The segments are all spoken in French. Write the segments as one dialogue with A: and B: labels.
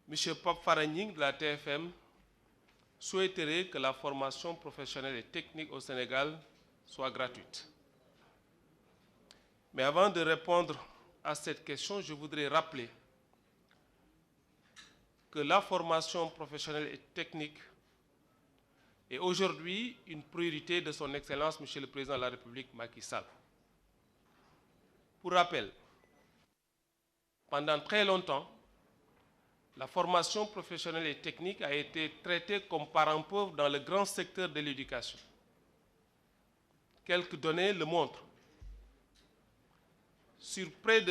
A: M. Pape Faragning de la TFM souhaiterait que la formation professionnelle et technique au Sénégal soit gratuite. Mais avant de répondre à cette question, je voudrais rappeler que la formation professionnelle et technique est aujourd'hui une priorité de son Excellence, Monsieur le Président de la République, Macky Sall. Pour rappel, pendant très longtemps, la formation professionnelle et technique a été traitée comme parent pauvre dans le grand secteur de l'éducation. Quelques données le montrent. Sur près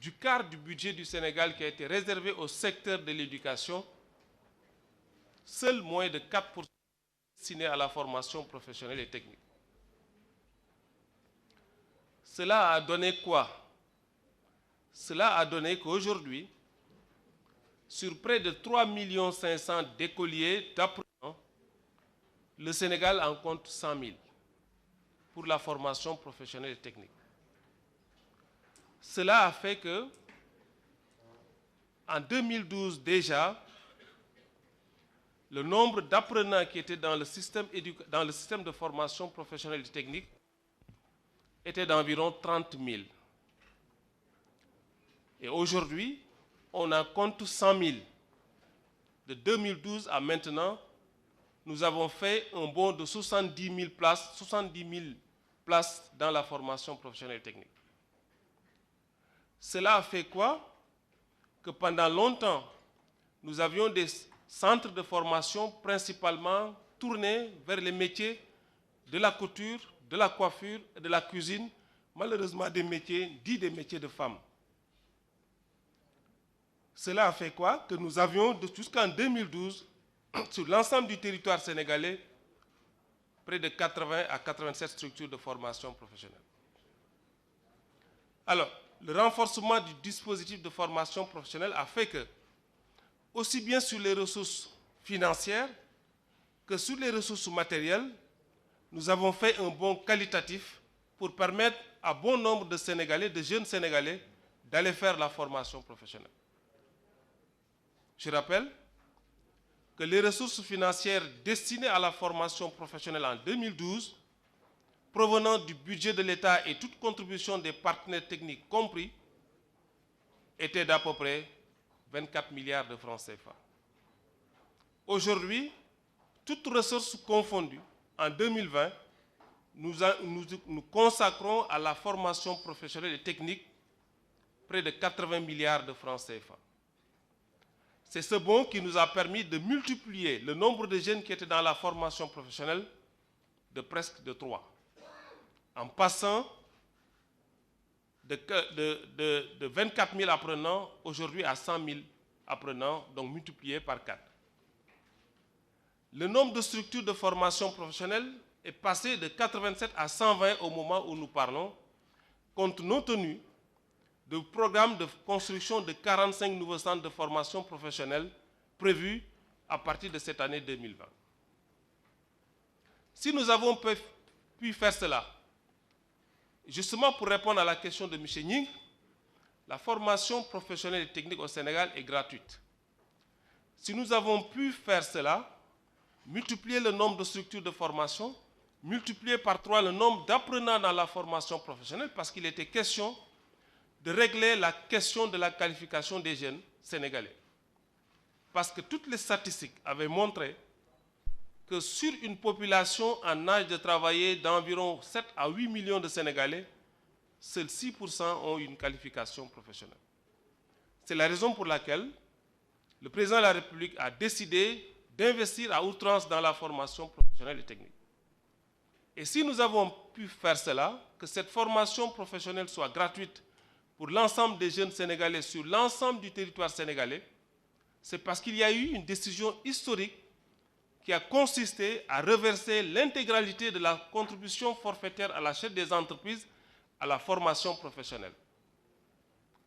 A: du quart du budget du Sénégal qui a été réservé au secteur de l'éducation, seul moins de 4% destiné à la formation professionnelle et technique. Cela a donné quoi? Cela a donné qu'aujourd'hui, sur près de 3,5 millions d'écoliers d'apprenants, le Sénégal en compte 100 000 pour la formation professionnelle et technique. Cela a fait que, en 2012 déjà, le nombre d'apprenants qui étaient dans le système de formation professionnelle et technique était d'environ 30 000. Et aujourd'hui, on en compte 100 000. De 2012 à maintenant, nous avons fait un bond de 70 000 places dans la formation professionnelle et technique. Cela a fait quoi? Que pendant longtemps, nous avions des centres de formation principalement tournés vers les métiers de la couture, de la coiffure et de la cuisine, malheureusement des métiers dits des métiers de femmes. Cela a fait quoi? Que nous avions jusqu'en 2012, sur l'ensemble du territoire sénégalais, près de 80 à 87 structures de formation professionnelle. Alors, le renforcement du dispositif de formation professionnelle a fait que, aussi bien sur les ressources financières que sur les ressources matérielles, nous avons fait un bond qualitatif pour permettre à bon nombre de Sénégalais, de jeunes Sénégalais, d'aller faire la formation professionnelle. Je rappelle que les ressources financières destinées à la formation professionnelle en 2012, provenant du budget de l'État et toute contribution des partenaires techniques compris, étaient d'à peu près 24 milliards de francs CFA. Aujourd'hui, toutes ressources confondues, en 2020, nous consacrons à la formation professionnelle et technique près de 80 milliards de francs CFA. C'est ce bond qui nous a permis de multiplier le nombre de jeunes qui étaient dans la formation professionnelle de presque de 3, en passant de 24 000 apprenants aujourd'hui à 100 000 apprenants, donc multiplié par 4. Le nombre de structures de formation professionnelle est passé de 87 à 120 au moment où nous parlons, compte tenu du programme de construction de 45 nouveaux centres de formation professionnelle prévus à partir de cette année 2020. Si nous avons pu faire cela, justement pour répondre à la question de M. Ning, la formation professionnelle et technique au Sénégal est gratuite. Si nous avons pu faire cela, multiplier le nombre de structures de formation, multiplier par 3 le nombre d'apprenants dans la formation professionnelle, parce qu'il était question de régler la question de la qualification des jeunes sénégalais. Parce que toutes les statistiques avaient montré que sur une population en âge de travailler d'environ 7 à 8 millions de Sénégalais, seuls 6% ont une qualification professionnelle. C'est la raison pour laquelle le président de la République a décidé d'investir à outrance dans la formation professionnelle et technique. Et si nous avons pu faire cela, que cette formation professionnelle soit gratuite pour l'ensemble des jeunes Sénégalais sur l'ensemble du territoire sénégalais, c'est parce qu'il y a eu une décision historique qui a consisté à reverser l'intégralité de la contribution forfaitaire à la charte des entreprises à la formation professionnelle.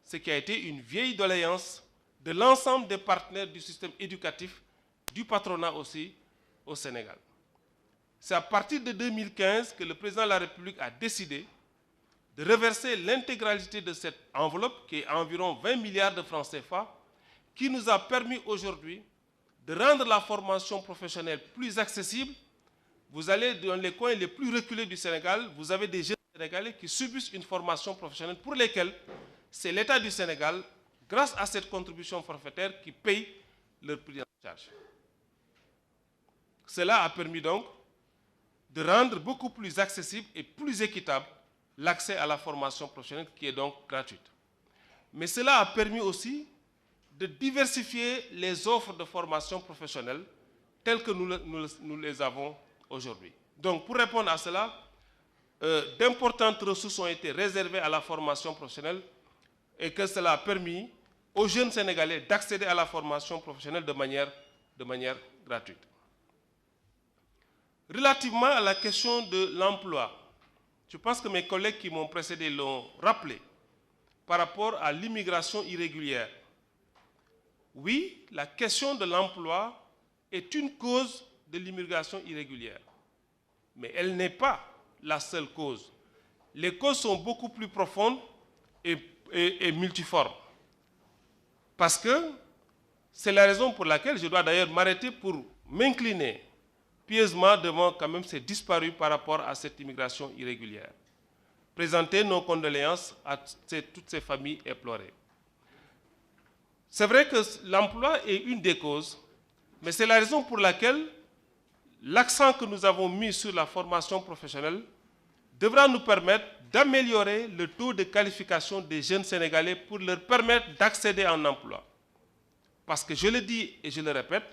A: Ce qui a été une vieille doléance de l'ensemble des partenaires du système éducatif, du patronat aussi, au Sénégal. C'est à partir de 2015 que le président de la République a décidé de reverser l'intégralité de cette enveloppe, qui est environ 20 milliards de francs CFA, qui nous a permis aujourd'hui de rendre la formation professionnelle plus accessible. Vous allez dans les coins les plus reculés du Sénégal, vous avez des jeunes Sénégalais qui subissent une formation professionnelle pour lesquels c'est l'État du Sénégal, grâce à cette contribution forfaitaire, qui paye leur prise en charge. Cela a permis donc de rendre beaucoup plus accessible et plus équitable l'accès à la formation professionnelle qui est donc gratuite. Mais cela a permis aussi de diversifier les offres de formation professionnelle telles que nous les avons aujourd'hui. Donc pour répondre à cela, d'importantes ressources ont été réservées à la formation professionnelle et que cela a permis aux jeunes Sénégalais d'accéder à la formation professionnelle de manière gratuite. Relativement à la question de l'emploi, je pense que mes collègues qui m'ont précédé l'ont rappelé par rapport à l'immigration irrégulière. Oui, la question de l'emploi est une cause de l'immigration irrégulière, mais elle n'est pas la seule cause. Les causes sont beaucoup plus profondes et multiformes. Parce que c'est la raison pour laquelle je dois d'ailleurs m'arrêter pour m'incliner pieusement devant quand même ces disparus par rapport à cette immigration irrégulière. Présenter nos condoléances à toutes ces familles éplorées. C'est vrai que l'emploi est une des causes, mais c'est la raison pour laquelle l'accent que nous avons mis sur la formation professionnelle devra nous permettre d'améliorer le taux de qualification des jeunes Sénégalais pour leur permettre d'accéder à un emploi. Parce que je le dis et je le répète,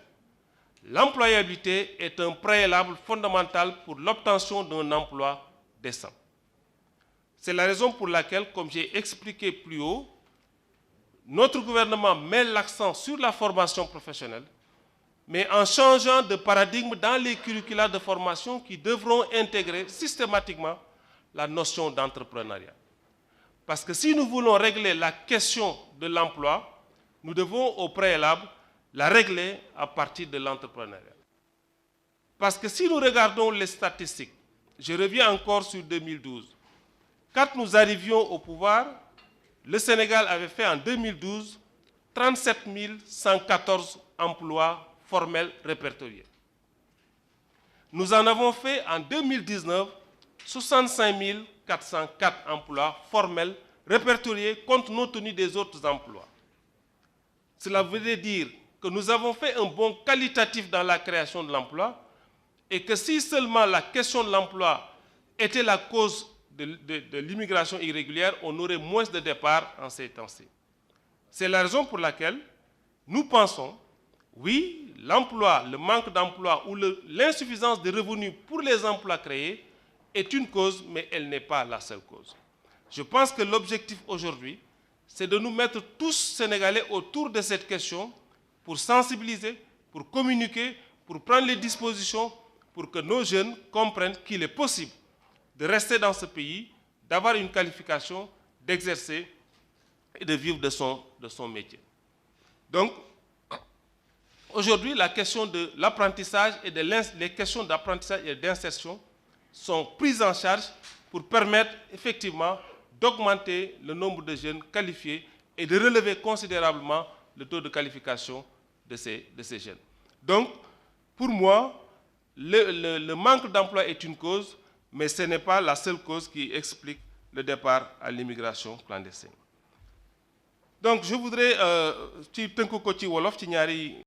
A: l'employabilité est un préalable fondamental pour l'obtention d'un emploi décent. C'est la raison pour laquelle, comme j'ai expliqué plus haut, notre gouvernement met l'accent sur la formation professionnelle, mais en changeant de paradigme dans les curricula de formation qui devront intégrer systématiquement la notion d'entrepreneuriat. Parce que si nous voulons régler la question de l'emploi, nous devons au préalable la régler à partir de l'entrepreneuriat. Parce que si nous regardons les statistiques, je reviens encore sur 2012, quand nous arrivions au pouvoir, le Sénégal avait fait en 2012 37 114 emplois formels répertoriés. Nous en avons fait en 2019 65 404 emplois formels répertoriés compte tenu des autres emplois. Cela veut dire que nous avons fait un bond qualitatif dans la création de l'emploi et que si seulement la question de l'emploi était la cause de l'immigration irrégulière, on aurait moins de départs en ces temps-ci. C'est la raison pour laquelle nous pensons, oui, l'emploi, le manque d'emploi ou l'insuffisance de revenus pour les emplois créés est une cause, mais elle n'est pas la seule cause. Je pense que l'objectif aujourd'hui, c'est de nous mettre tous Sénégalais autour de cette question pour sensibiliser, pour communiquer, pour prendre les dispositions pour que nos jeunes comprennent qu'il est possible de rester dans ce pays, d'avoir une qualification, d'exercer et de vivre de son métier. Donc, aujourd'hui, la question de l'apprentissage et les questions d'apprentissage et d'insertion sont prises en charge pour permettre effectivement d'augmenter le nombre de jeunes qualifiés et de relever considérablement le taux de qualification de ces jeunes. Donc, pour moi, le manque d'emploi est une cause, mais ce n'est pas la seule cause qui explique le départ à l'immigration clandestine. Donc, je voudrais, ci tënk ko ci wolof ci ñaari